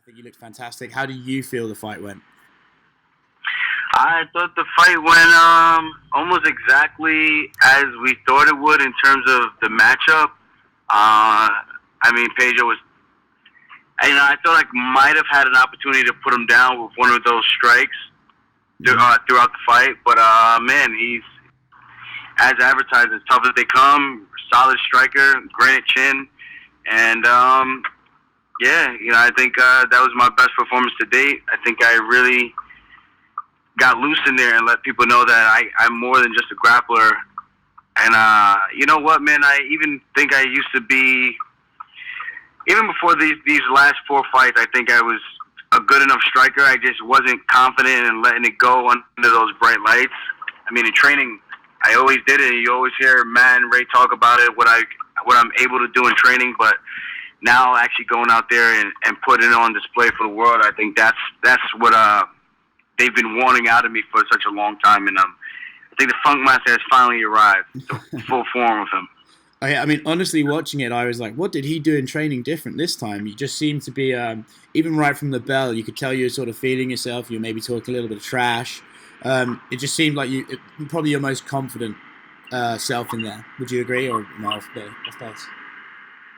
think you looked fantastic. How do you feel the fight went? I thought the fight went almost exactly as we thought it would in terms of the matchup. I mean, Pedro was, I feel like might have had an opportunity to put him down with one of those strikes throughout the fight. But, man, he's, as advertised, as tough as they come, solid striker, granite chin. And, yeah, I think that was my best performance to date. I think I really got loose in there and let people know that I'm more than just a grappler. And you know what, man? I even think I used to be, even before these last 4 fights, I think I was a good enough striker. I just wasn't confident in letting it go under those bright lights. I mean, in training, I always did it. You always hear Matt and Ray talk about it, what I'm able to do in training. But now actually going out there and putting it on display for the world, I think that's what they've been wanting out of me for such a long time. And I think the Funk Master has finally arrived, the full form of him. I mean, honestly, watching it, I was like, what did he do in training different this time? You just seemed to be, even right from the bell, you could tell you were sort of feeling yourself. You were maybe talking a little bit of trash. It just seemed like probably your most confident self in there. Would you agree, or no? Off base?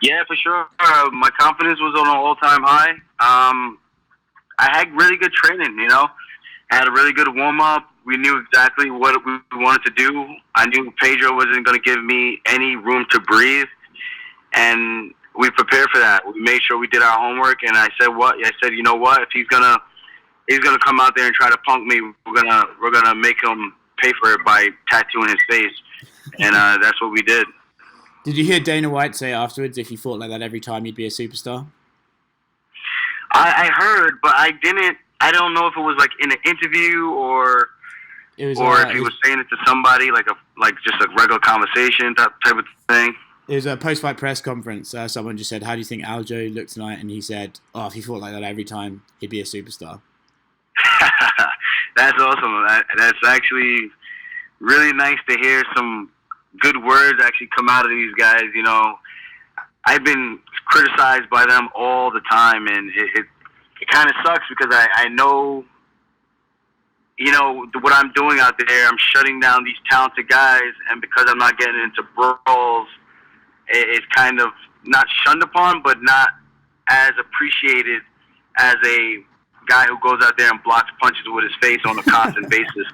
Yeah, for sure. My confidence was on an all-time high. I had really good training, I had a really good warm-up. We knew exactly what we wanted to do. I knew Pedro wasn't going to give me any room to breathe, and we prepared for that. We made sure we did our homework, and I said, you know what? If he's gonna come out there and try to punk me, we're gonna make him pay for it by tattooing his face, and that's what we did. Did you hear Dana White say afterwards, if you fought like that every time, you'd be a superstar? I heard, but I didn't. I don't know if it was like in an interview or if he was saying it to somebody, like just a regular conversation type of thing. It was a post-fight press conference. Someone just said, "How do you think Aljo looked tonight?" And he said, "Oh, if he fought like that every time, he'd be a superstar." That's awesome. That's actually really nice to hear some good words actually come out of these guys. I've been criticized by them all the time, and it kind of sucks because I know, what I'm doing out there. I'm shutting down these talented guys, and because I'm not getting into brawls, it's kind of not shunned upon, but not as appreciated as a guy who goes out there and blocks punches with his face on a constant basis.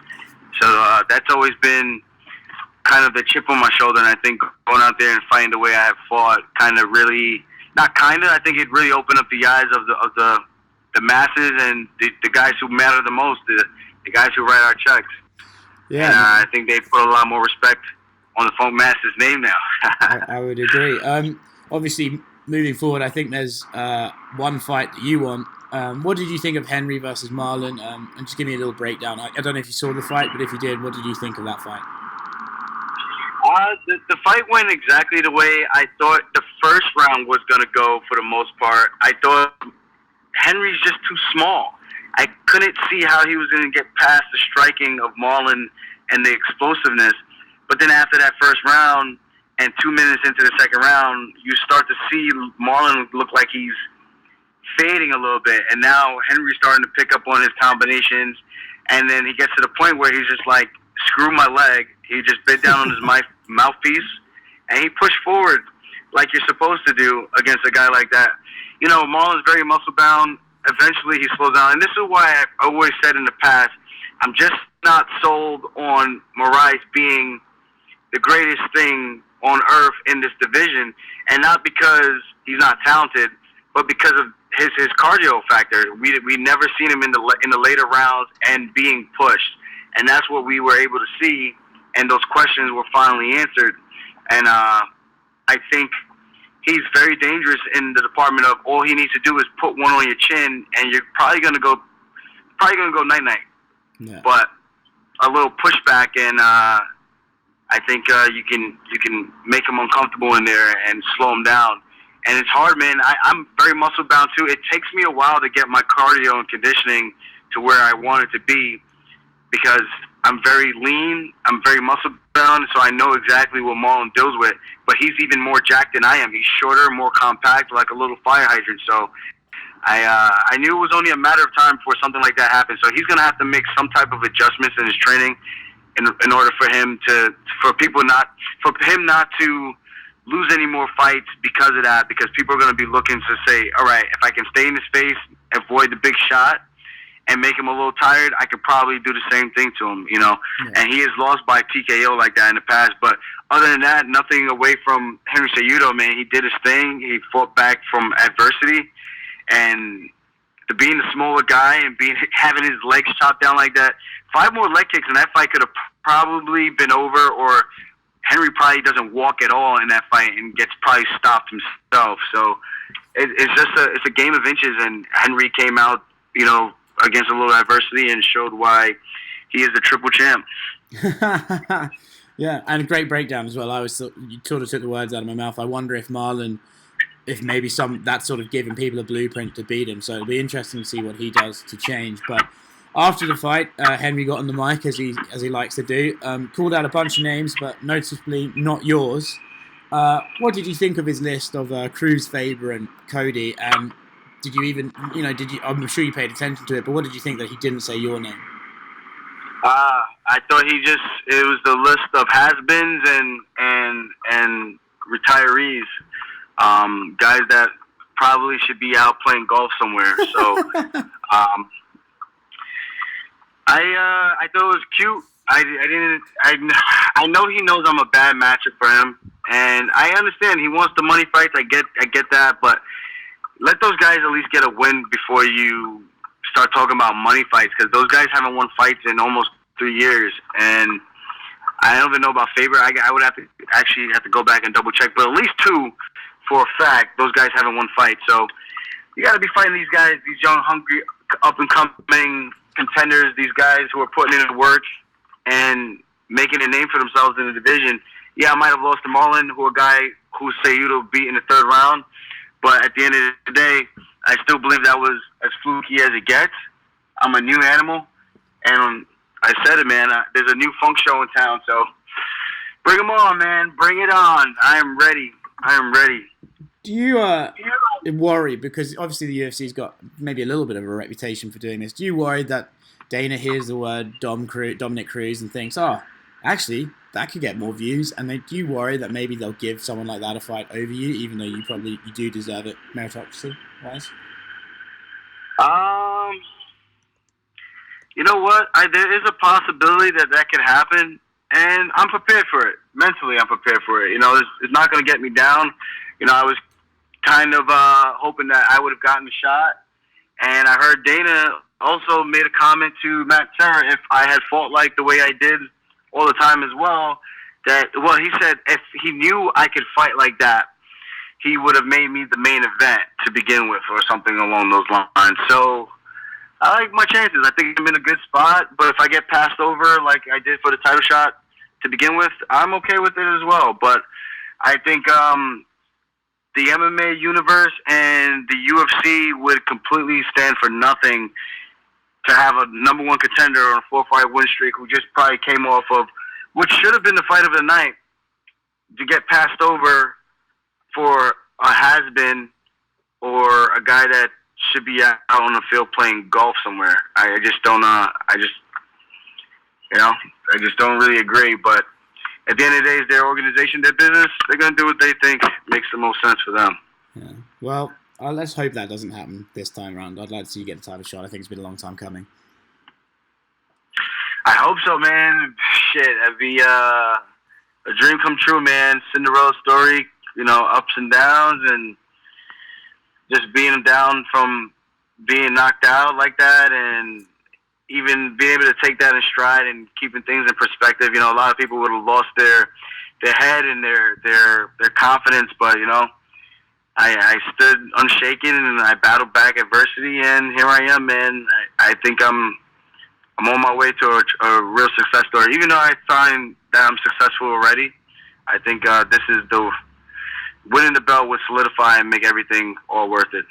So that's always been kind of the chip on my shoulder, and I think going out there and fighting the way I have fought I think it really opened up the eyes of the masses and the guys who matter the most, the guys who write our checks. Yeah, and I think they put a lot more respect on the Funk Master's name now. I would agree. Obviously, moving forward, I think there's one fight that you want. What did you think of Henry versus Marlon? And just give me a little breakdown. I don't know if you saw the fight, but if you did, what did you think of that fight? The fight went exactly the way I thought the first round was going to go for the most part. I thought Henry's just too small. I couldn't see how he was going to get past the striking of Marlon and the explosiveness. But then after that first round and 2 minutes into the second round, you start to see Marlon look like he's fading a little bit. And now Henry's starting to pick up on his combinations. And then he gets to the point where he's just like, screw my leg. He just bit down on his mouthpiece, and he pushed forward like you're supposed to do against a guy like that. Marlon's very muscle-bound. Eventually, he slows down. And this is why I've always said in the past, I'm just not sold on Moraes being the greatest thing on earth in this division, and not because he's not talented, but because of his cardio factor. We never seen him in the later rounds and being pushed. And that's what we were able to see, and those questions were finally answered. And I think he's very dangerous in the department of all he needs to do is put one on your chin, and you're probably gonna go night-night. Yeah. But a little pushback, and I think you can make him uncomfortable in there and slow him down. And it's hard, man. I'm very muscle-bound, too. It takes me a while to get my cardio and conditioning to where I want it to be, because I'm very lean, I'm very muscle-bound, so I know exactly what Marlon deals with. But he's even more jacked than I am. He's shorter, more compact, like a little fire hydrant. So I knew it was only a matter of time before something like that happened. So he's gonna have to make some type of adjustments in his training, in order for him not to lose any more fights because of that. Because people are gonna be looking to say, all right, if I can stay in his face, avoid the big shot, and make him a little tired, I could probably do the same thing to him, Yeah. And he has lost by TKO like that in the past. But other than that, nothing away from Henry Cejudo, man. He did his thing. He fought back from adversity. And being the smaller guy and having his legs chopped down like that, 5 more leg kicks and that fight could have probably been over, or Henry probably doesn't walk at all in that fight and gets probably stopped himself. So it's a game of inches, and Henry came out, against a little adversity and showed why he is the triple champ. Yeah, and a great breakdown as well. You sort of took the words out of my mouth. I wonder if Marlon, if maybe that's sort of giving people a blueprint to beat him. So it'll be interesting to see what he does to change. But after the fight, Henry got on the mic as he likes to do, called out a bunch of names, but noticeably not yours. What did you think of his list of Cruz, Faber, and Cody? And did you even, I'm sure you paid attention to it, but what did you think that he didn't say your name? I thought it was the list of has-beens and retirees, guys that probably should be out playing golf somewhere. So, I thought it was cute. I know he knows I'm a bad matchup for him, and I understand he wants the money fights. I get that, but let those guys at least get a win before you start talking about money fights, because those guys haven't won fights in almost 3 years, and I don't even know about Faber. I would have to go back and double check, but at least 2 for a fact, those guys haven't won fights. So you got to be fighting these guys, these young, hungry, up and coming contenders, these guys who are putting in the work and making a name for themselves in the division. Yeah, I might have lost to Marlon, a guy who Cejudo beat in the 3rd round. But at the end of the day, I still believe that was as fluky as it gets. I'm a new animal, and I said it, man. There's a new funk show in town, so bring them on, man. Bring it on. I am ready. Do you worry, because obviously the UFC's got maybe a little bit of a reputation for doing this, do you worry that Dana hears the word Dominic Cruz and thinks, actually, that could get more views, and do you worry that maybe they'll give someone like that a fight over you, even though you do deserve it meritocracy-wise? You know what? There is a possibility that could happen, and I'm prepared for it. Mentally, I'm prepared for it. It's not going to get me down. I was kind of hoping that I would have gotten the shot, and I heard Dana also made a comment to Matt Serra if I had fought like the way I did all the time as well, he said if he knew I could fight like that, he would have made me the main event to begin with, or something along those lines. So I like my chances. I think I'm in a good spot, but if I get passed over like I did for the title shot to begin with, I'm okay with it as well. But I think the MMA universe and the UFC would completely stand for nothing to have a number 1 contender on a 4-fight win streak who just probably came off of what should have been the fight of the night to get passed over for a has-been or a guy that should be out on the field playing golf somewhere. I just don't really agree. But at the end of the day, it's their organization, their business. They're going to do what they think makes the most sense for them. Yeah. Well, let's hope that doesn't happen this time around. I'd like to see you get the title shot. I think it's been a long time coming. I hope so, man. Shit, that'd be a dream come true, man. Cinderella story, ups and downs, and just being down from being knocked out like that, and even being able to take that in stride and keeping things in perspective. A lot of people would have lost their head and their confidence, but I stood unshaken and I battled back adversity, and here I am, man. I think I'm on my way to a real success story. Even though I find that I'm successful already, I think this is winning the belt would solidify and make everything all worth it.